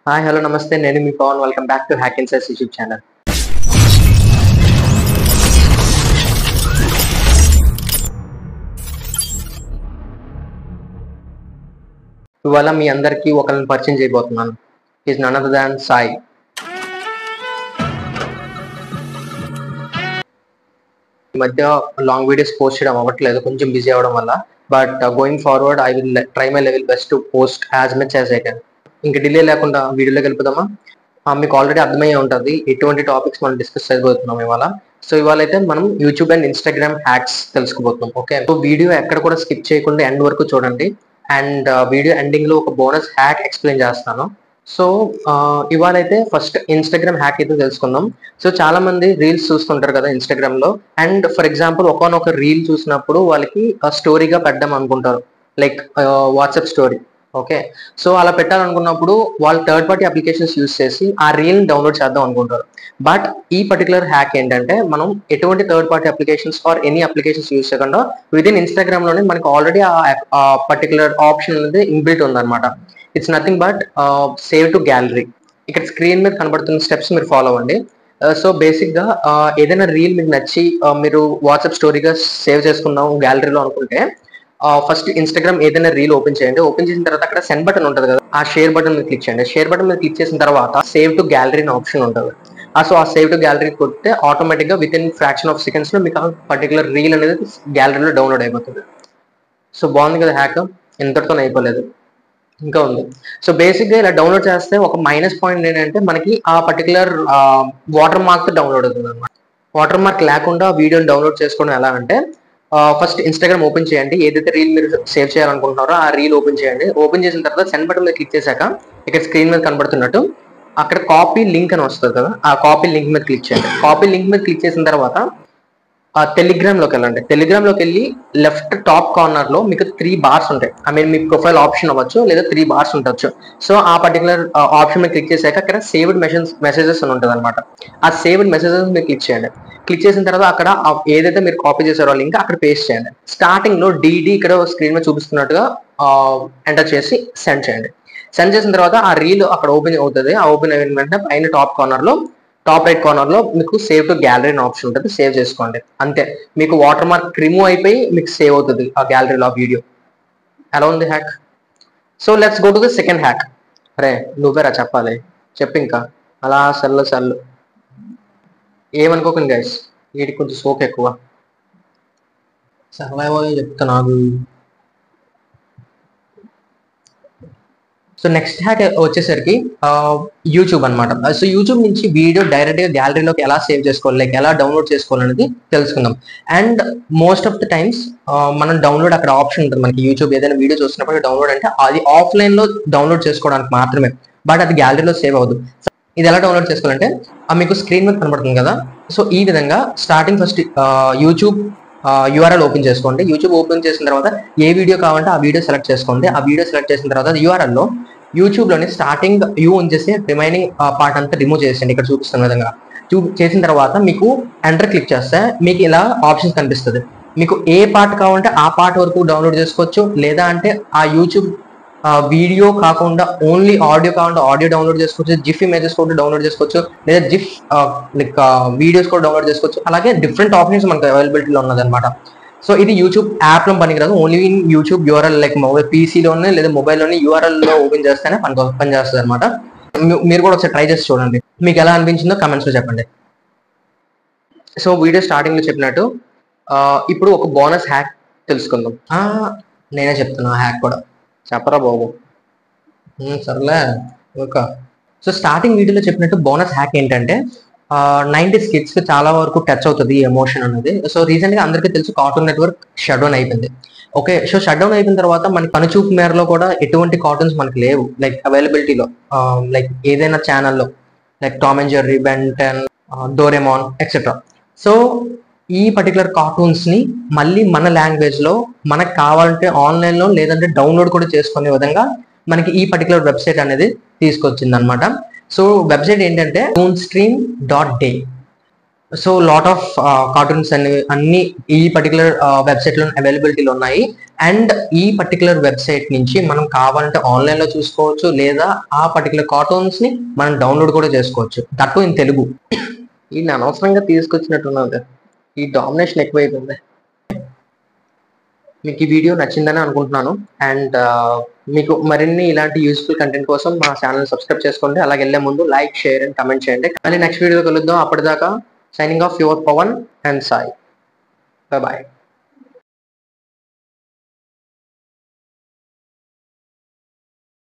Hi hello namaste నేను మీ Pavan welcome back to Hack Insights YouTube channel. ఇవాళ మీ అందరికీ ఒకరిని పరిచయం చేయబోతున్నాను. Is none other than Sai. ఈ మధ్య లాంగ్ వీడియోస్ పోస్ట్ చేయడం అవ్వట్లేదు, కొంచెం బిజీ అవ్వడం వల్ల. But going forward I will try my level best to post as much as I can. ఇంకా డిలే లేకుండా వీడియోలోకి వెళ్ళిపోదామా? మీకు ఆల్రెడీ అర్థమయ్యే ఉంటుంది ఎటువంటి టాపిక్స్ మనం డిస్కస్ చేయబోతున్నాం ఇవాళ. సో ఇవాళ అయితే మనం యూట్యూబ్ అండ్ ఇన్స్టాగ్రామ్ హ్యాక్స్ తెలుసుకోబోతున్నాం. ఓకే, సో వీడియో ఎక్కడ కూడా స్కిప్ చేయకుండా ఎండ్ వరకు చూడండి. అండ్ వీడియో ఎండింగ్ లో ఒక బోనస్ హ్యాక్ ఎక్స్ప్లెయిన్ చేస్తాను. సో ఇవాళ అయితే ఫస్ట్ ఇన్స్టాగ్రామ్ హ్యాక్ అయితే తెలుసుకుందాం. సో చాలా మంది రీల్స్ చూస్తుంటారు కదా ఇన్స్టాగ్రామ్ లో. అండ్ ఫర్ ఎగ్జాంపుల్ ఒకనొక రీల్ చూసినప్పుడు వాళ్ళకి స్టోరీగా పెట్టడం అనుకుంటారు, like WhatsApp story. Okay, so అలా పెట్టాలనుకున్నప్పుడు వాళ్ళు థర్డ్ పార్టీ అప్లికేషన్స్ యూస్ చేసి ఆ రీల్ డౌన్లోడ్ చేద్దాం అనుకుంటారు. బట్ ఈ పర్టికులర్ హ్యాక్ ఏంటంటే మనం ఎటువంటి third party applications or any applications use చేయకుండా విత్ ఇన్ ఇన్స్టాగ్రామ్ లోనే మనకి ఆల్రెడీ ఆ పర్టికులర్ ఆప్షన్ అనేది ఇన్బిల్ట్ ఉందన్నమాట. It's nothing but save to gallery. ఇక్కడ స్క్రీన్ మీద కనబడుతున్న స్టెప్స్ మీరు ఫాలో అవ్వండి. సో బేసిక్ గా ఏదైనా రీల్ మీకు నచ్చి మీరు వాట్సాప్ స్టోరీగా సేవ్ చేసుకుందాం గ్యాలరీలో అనుకుంటే ఫస్ట్ ఇన్స్టాగ్రామ్ ఏదైనా రీల్ ఓపెన్ చేయండి. ఓపెన్ చేసిన తర్వాత అక్కడ సెండ్ బటన్ ఉంటుంది కదా, ఆ షేర్ బటన్ మీద క్లిక్ చేయండి. షేర్ బటన్ మీద క్లిక్ చేసిన తర్వాత సేవ్ టు గ్యాలరీ అనే ఆప్షన్ ఉంటుంది. సో ఆ సేవ్ టు గ్యాలరీ కొడితే ఆటోమేటిక్ గా with in fraction of seconds లో మీకు ఆ పర్టికులర్ రీల్ అనేది గ్యాలరీలో డౌన్లోడ్ అయిపోతుంది. సో బాగుంది కదా హ్యాక్, ఎంతటితో అయిపోలేదు, ఇంకా ఉంది. సో బేసిక్ గా ఇలా డౌన్లోడ్ చేస్తే ఒక మైనస్ పాయింట్ ఏంటంటే మనకి ఆ పర్టికులర్ వాటర్ మార్క్ తో డౌన్లోడ్ అవుతుంది అనమాట. వాటర్ మార్క్ లేకుండా వీడియోని డౌన్లోడ్ చేసుకోవడం ఎలా అంటే ఫస్ట్ ఇన్స్టాగ్రామ్ ఓపెన్ చేయండి. ఏదైతే రీల్ మీరు సేవ్ చేయాలనుకుంటున్నారో ఆ రీల్ ఓపెన్ చేయండి. ఓపెన్ చేసిన తర్వాత సెండ్ బటన్ మీద క్లిక్ చేశాక ఇక్కడ స్క్రీన్ మీద కనబడుతున్నట్టు అక్కడ కాపీ లింక్ అని వస్తుంది కదా, ఆ కాపీ లింక్ మీద క్లిక్ చేయండి. కాపీ లింక్ మీద క్లిక్ చేసిన తర్వాత టెలిగ్రామ్ లోకి వెళ్ళండి. టెలిగ్రామ్ లోకి వెళ్ళి లెఫ్ట్ టాప్ కార్నర్ లో మీకు 3 బార్స్ ఉంటాయి. I mean me profile option అవ్వచ్చు లేదా 3 బార్స్ ఉండొచ్చు. సో ఆ పర్టికులర్ ఆప్షన్ మీద క్లిక్ చేశాక అక్కడ సేవ్డ్ మెసేజెస్ అని ఉంటుంది అనమాట. ఆ సేవ్డ్ మెసేజెస్ మీరు క్లిక్ చేయండి. క్లిక్ చేసిన తర్వాత అక్కడ ఏదైతే మీరు కాపీ చేశారో లింక్ అక్కడ పేస్ట్ చేయండి. స్టార్టింగ్ లో డిడి ఇక్కడ స్క్రీన్ మీద చూపిస్తున్నట్టుగా ఎంటర్ చేసి సెండ్ చేయండి. సెండ్ చేసిన తర్వాత ఆ రీల్ అక్కడ ఓపెన్ అవుతుంది. ఆ ఓపెన్ అయిన వెంటనే పైన టాప్ రైట్ కార్నర్ లో మీకు సేవ్ టు గ్యాలరీ అనే ఆప్షన్ ఉంటుంది. సేవ్ చేసుకోండి, అంతే. మీకు వాటర్ మార్క్ రిమూవ్ అయిపోయి మీకు సేవ్ అవుతుంది ఆ గ్యాలరీలో ఆ వీడియో. ఎలా ఉంది hack? So let's go to the second hack. అరే నువ్వేరా చెప్పాలి, చెప్పు. ఇంకా అలా సల్లు ఏమనుకోకండి గైస్, వీటికి కొంచెం సోక్ ఎక్కువ. సర్వైవ్ చెప్తా నాకు. సో నెక్స్ట్ హ్యాక్ వచ్చేసరికి యూట్యూబ్ అనమాట. సో యూట్యూబ్ నుంచి వీడియో డైరెక్ట్ గా గ్యాలరీలోకి ఎలా సేవ్ చేసుకోవాలి, లైక్ ఎలా డౌన్లోడ్ చేసుకోవాలనేది తెలుసుకుందాం. And most of the times మనం డౌన్లోడ్ అక్కడ ఆప్షన్ ఉంటుంది మనకి. యూట్యూబ్ ఏదైనా వీడియో చూసినప్పుడు డౌన్లోడ్ అంటే అది ఆఫ్లైన్ లో డౌన్లోడ్ చేసుకోవడానికి మాత్రమే, బట్ అది గ్యాలరీలో సేవ్ అవ్వదు. ఇది ఎలా డౌన్లోడ్ చేసుకోవాలంటే మీకు స్క్రీన్ మీద కనబడుతుంది కదా. సో ఈ విధంగా starting first YouTube URL open చేసుకోండి. యూట్యూబ్ ఓపెన్ చేసిన తర్వాత ఏ వీడియో కావాలంటే ఆ వీడియో సెలెక్ట్ చేసుకోండి. ఆ వీడియో సెలెక్ట్ చేసిన తర్వాత యూఆర్ఎల్ లో యూట్యూబ్ లోని స్టార్టింగ్ యూ ఉంచేసి రిమైనింగ్ పార్ట్ అంతా రిమూవ్ చేసేయండి. ఇక్కడ చూపిస్తున్న విధంగా చేసిన తర్వాత మీకు ఎంటర్ క్లిక్ చేస్తే మీకు ఇలా ఆప్షన్స్ కనిపిస్తుంది. మీకు ఏ పార్ట్ కావాలంటే ఆ పార్ట్ వరకు డౌన్లోడ్ చేసుకోవచ్చు, లేదా అంటే ఆ యూట్యూబ్ వీడియో కాకుండా ఓన్లీ ఆడియో కావాలంటే ఆడియో డౌన్లోడ్ చేసుకోవచ్చు, జిఫ్ ఇమేజెస్ కూడా డౌన్లోడ్ చేసుకోవచ్చు, లేదా జిఫ్ లైక్ వీడియోస్ కూడా డౌన్లోడ్ చేసుకోవచ్చు. అలాగే డిఫరెంట్ ఆప్షన్స్ మనకు అవైలబిలిటీలో ఉన్నదన్నమాట. సో ఇది యూట్యూబ్ యాప్ లో పనికిరాదు, only in YouTube URL like mobile పీసీలోనే లేదా మొబైల్లోనే యూఆర్ఎల్ లో ఓపెన్ చేస్తేనే పనిచేస్తుంది అనమాట. మీరు కూడా ఒకసారి ట్రై చేసి చూడండి, మీకు ఎలా అనిపించిందో కమెంట్స్ లో చెప్పండి. సో వీడియో స్టార్టింగ్ లో చెప్పినట్టు ఇప్పుడు ఒక బోనస్ హ్యాక్ తెలుసుకుందాం. నేనే చెప్తున్నా హ్యాక్ కూడా, చెప్పరా బాబు. సర్లే ఓకే. సో స్టార్టింగ్ వీడియోలో చెప్పినట్టు బోనస్ హ్యాక్ ఏంటంటే 90s కిడ్స్ కి చాలా వరకు టచ్ అవుతుంది ఈ ఎమోషన్ అనేది. సో రీసెంట్ గా అందరికీ తెలుసు కార్టూన్ నెట్వర్క్ షట్ డౌన్ అయిపోయింది. ఓకే, సో షట్ డౌన్ అయిపోయిన తర్వాత మనకి కనుచూపు మేరలో కూడా ఎటువంటి కార్టూన్స్ మనకి లేవు, లైక్ అవైలబిలిటీలో. లైక్ ఏదైనా ఛానల్లో like Tom and Jerry, Ben 10, Doraemon etcetera. So ఈ పర్టికులర్ కార్టూన్స్ ని మళ్ళీ మన లాంగ్వేజ్ లో మనకు కావాలంటే ఆన్లైన్ లో లేదంటే డౌన్లోడ్ కూడా చేసుకునే విధంగా మనకి ఈ పర్టికులర్ వెబ్సైట్ అనేది తీసుకొచ్చింది అనమాట. సో వెబ్సైట్ ఏంటంటే toonstream.day. So lot of cartoons అన్ని ఈ పర్టికులర్ వెబ్సైట్ లో అవైలబిలిటీలో ఉన్నాయి. అండ్ ఈ పర్టికులర్ వెబ్సైట్ నుంచి మనం కావాలంటే ఆన్లైన్ లో చూసుకోవచ్చు, లేదా ఆ పర్టికులర్ కార్టూన్స్ ని మనం డౌన్లోడ్ కూడా చేసుకోవచ్చు, దట్టు ఇన్ తెలుగు. ఈ అనవసరంగా తీసుకొచ్చినట్టున్నది, ఈ డామినేషన్ ఎక్కువైపోయింది. మీకు ఈ వీడియో నచ్చిందని అనుకుంటున్నాను. అండ్ మీకు మరిన్ని ఇలాంటి యూస్ఫుల్ కంటెంట్ కోసం మా ఛానల్ సబ్స్క్రైబ్ చేసుకోండి. అలాగే వెళ్ళే ముందు లైక్, షేర్ అండ్ కమెంట్ చేయండి. మళ్ళీ నెక్స్ట్ వీడియో కలుద్దాం. అప్పటిదాకా signing off your Pawan and Sai. Bye bye.